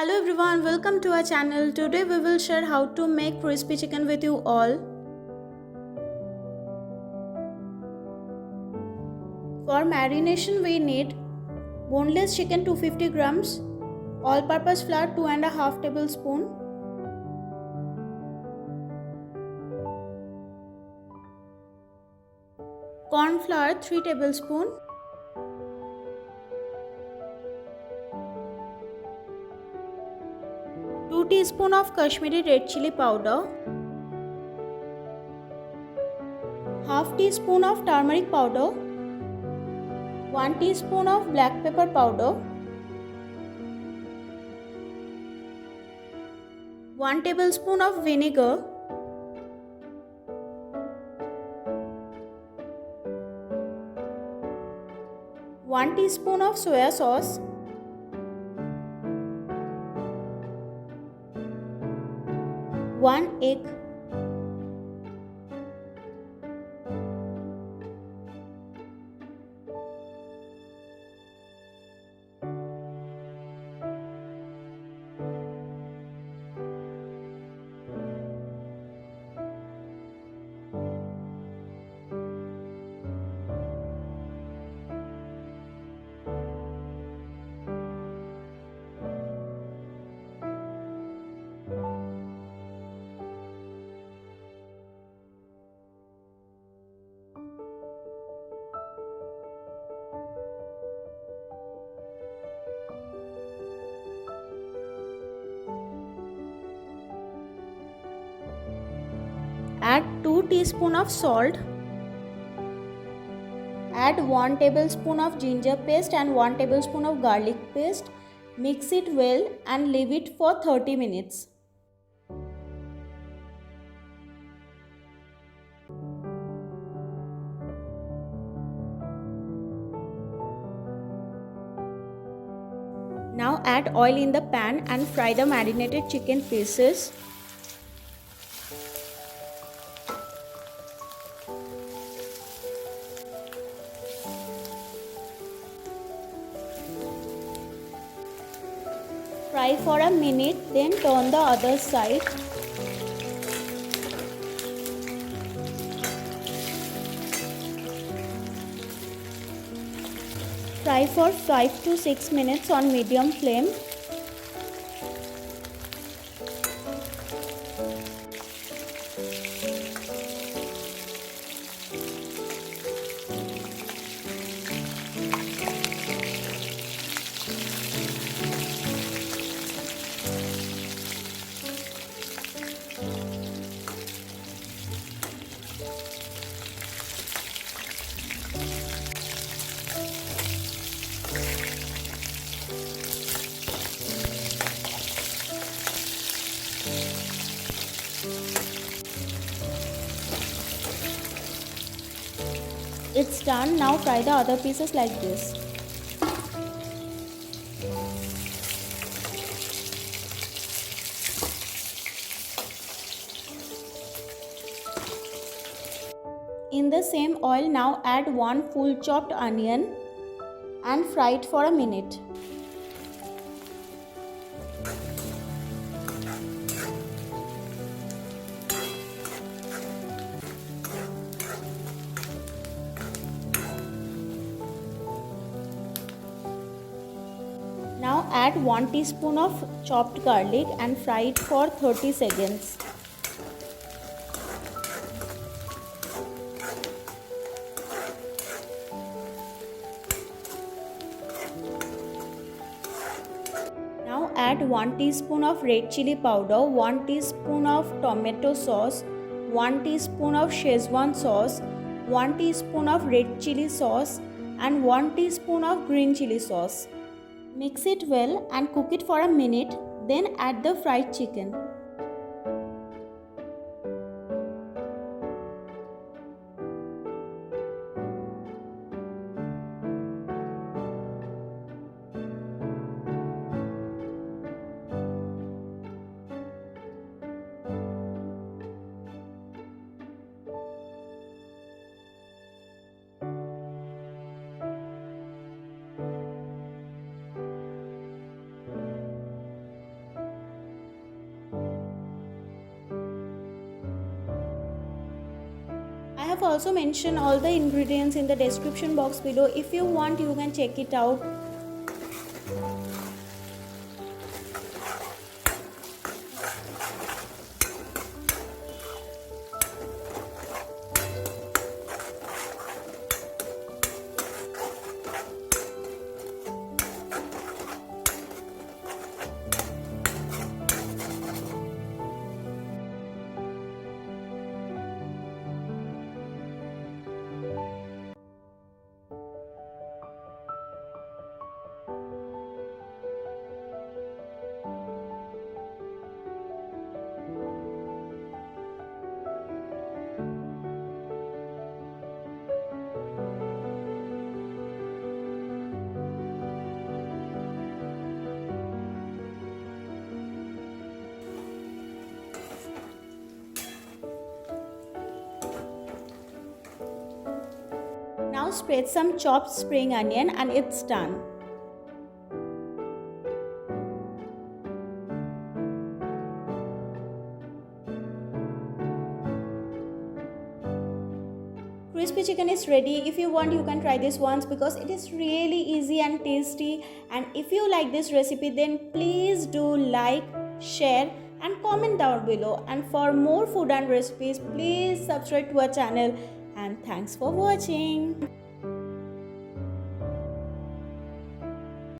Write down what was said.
Hello everyone, welcome to our channel. Today we will share how to make crispy chicken with you all. For marination we need boneless chicken 250 grams, all-purpose flour 2.5 tablespoons, cornflour 3 tablespoons, 2 teaspoons of Kashmiri red chilli powder, half teaspoon of turmeric powder, 1 teaspoon of black pepper powder, 1 tablespoon of vinegar, 1 teaspoon of soya sauce, 1 egg, add 2 teaspoons of salt, add 1 tablespoon of ginger paste and 1 tablespoon of garlic paste. Mix it well and leave it for 30 minutes. Now add oil in the pan and fry the marinated chicken pieces. Fry for a minute, then turn the other side. Fry for 5 to 6 minutes on medium flame. It's done. Now fry the other pieces like this. In the same oil, now add 1 full chopped onion and fry it for a minute. Now add 1 teaspoon of chopped garlic and fry it for 30 seconds. Now add 1 teaspoon of red chilli powder, 1 teaspoon of tomato sauce, 1 teaspoon of Szechuan sauce, 1 teaspoon of red chilli sauce and 1 teaspoon of green chilli sauce. Mix it well and cook it for a minute, then add the fried chicken. have also mentioned all the ingredients in the description box below. If you want, you can check it out. Now spread some chopped spring onion and it's done. Crispy chicken is ready. If you want, you can try this once because it is really easy and tasty. And if you like this recipe, then please do like, share and comment down below. And for more food and recipes, please subscribe to our channel. And thanks for watching.